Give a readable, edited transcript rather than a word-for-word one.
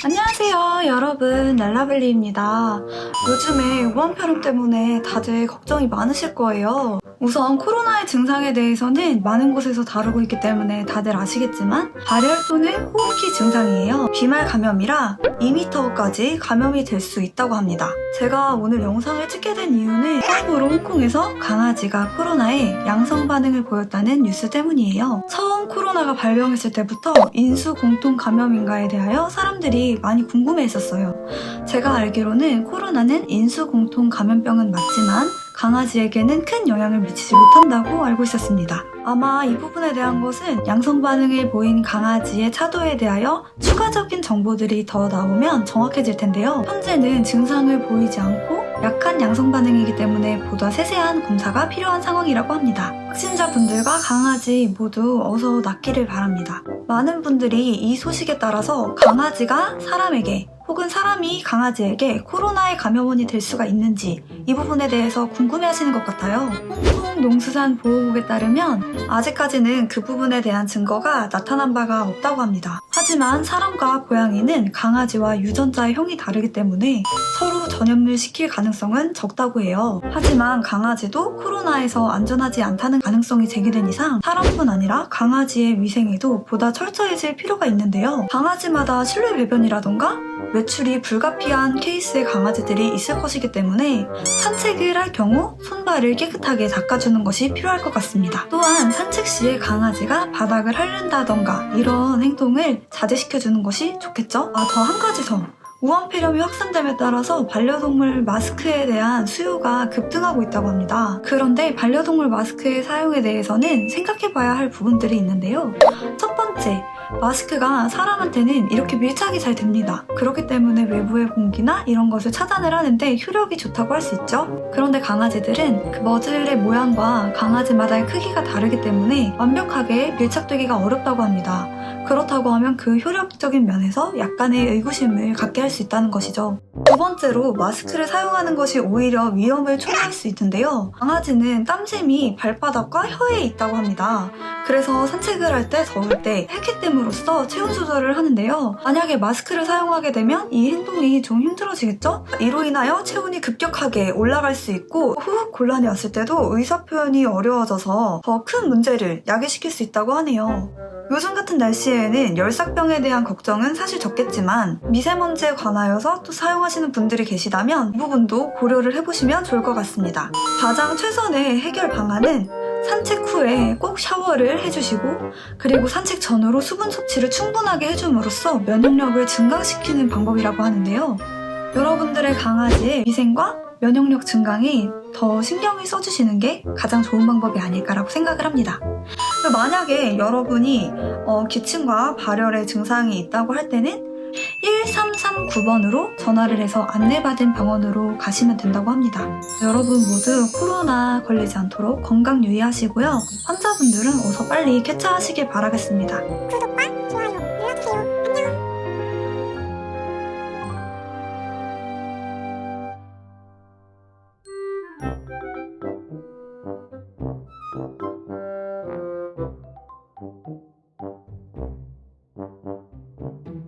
안녕하세요 여러분, 랄라블리입니다. 요즘에 우한폐렴 때문에 다들 걱정이 많으실 거예요. 우선 코로나의 증상에 대해서는 많은 곳에서 다루고 있기 때문에 다들 아시겠지만 발열 또는 호흡기 증상이에요. 비말 감염이라 2m까지 감염이 될 수 있다고 합니다. 제가 오늘 영상을 찍게 된 이유는 처음으로 홍콩에서 강아지가 코로나에 양성 반응을 보였다는 뉴스 때문이에요. 처음 코로나가 발병했을 때부터 인수 공통 감염인가에 대하여 사람들이 많이 궁금해했었어요. 제가 알기로는 코로나는 인수 공통 감염병은 맞지만 강아지에게는 큰 영향을 미치지 못한다고 알고 있었습니다. 아마 이 부분에 대한 것은 양성 반응을 보인 강아지의 차도에 대하여 추가적인 정보들이 더 나오면 정확해질 텐데요. 현재는 증상을 보이지 않고 약한 양성 반응이기 때문에 보다 세세한 검사가 필요한 상황이라고 합니다. 확진자분들과 강아지 모두 어서 낫기를 바랍니다. 많은 분들이 이 소식에 따라서 강아지가 사람에게 혹은 사람이 강아지에게 코로나의 감염원이 될 수가 있는지 이 부분에 대해서 궁금해하시는 것 같아요. 홍콩 농수산보호국에 따르면 아직까지는 그 부분에 대한 증거가 나타난 바가 없다고 합니다. 하지만 사람과 고양이는 강아지와 유전자의 형이 다르기 때문에 서로 전염을 시킬 가능성은 적다고 해요. 하지만 강아지도 코로나에서 안전하지 않다는 가능성이 제기된 이상 사람뿐 아니라 강아지의 위생에도 보다 철저해질 필요가 있는데요. 강아지마다 실내 배변이라던가 외출이 불가피한 케이스의 강아지들이 있을 것이기 때문에 산책을 할 경우 손발을 깨끗하게 닦아주는 것이 필요할 것 같습니다. 또한 산책 시에 강아지가 바닥을 핥는다던가 이런 행동을 자제시켜주는 것이 좋겠죠? 더 한 가지 더. 우한폐렴이 확산됨에 따라서 반려동물 마스크에 대한 수요가 급등하고 있다고 합니다. 그런데 반려동물 마스크의 사용에 대해서는 생각해봐야 할 부분들이 있는데요. 첫 번째, 마스크가 사람한테는 이렇게 밀착이 잘 됩니다. 그렇기 때문에 외부의 공기나 이런 것을 차단을 하는데 효력이 좋다고 할 수 있죠. 그런데 강아지들은 그 머즐의 모양과 강아지마다의 크기가 다르기 때문에 완벽하게 밀착되기가 어렵다고 합니다. 그렇다고 하면 그 효력적인 면에서 약간의 의구심을 갖게 할 수 있다는 것이죠. 두 번째로 마스크를 사용하는 것이 오히려 위험을 초래할 수 있는데요. 강아지는 땀샘이 발바닥과 혀에 있다고 합니다. 그래서 산책을 할 때 더울 때 헬기댐으로써 체온 조절을 하는데요. 만약에 마스크를 사용하게 되면 이 행동이 좀 힘들어지겠죠? 이로 인하여 체온이 급격하게 올라갈 수 있고 호흡 곤란이 왔을 때도 의사표현이 어려워져서 더 큰 문제를 야기시킬 수 있다고 하네요. 요즘 같은 날씨에는 열사병에 대한 걱정은 사실 적겠지만 미세먼지에 관하여서 또 사용하시는 분들이 계시다면 이 부분도 고려를 해보시면 좋을 것 같습니다. 가장 최선의 해결 방안은 산책 후에 꼭 샤워를 해주시고 그리고 산책 전후로 수분 섭취를 충분하게 해줌으로써 면역력을 증강시키는 방법이라고 하는데요. 여러분들의 강아지의 위생과 면역력 증강에 더 신경을 써주시는 게 가장 좋은 방법이 아닐까라고 생각을 합니다. 만약에 여러분이 기침과 발열의 증상이 있다고 할 때는 1339번으로 전화를 해서 안내받은 병원으로 가시면 된다고 합니다. 여러분 모두 코로나 걸리지 않도록 건강 유의하시고요. 환자분들은 어서 빨리 쾌차하시길 바라겠습니다.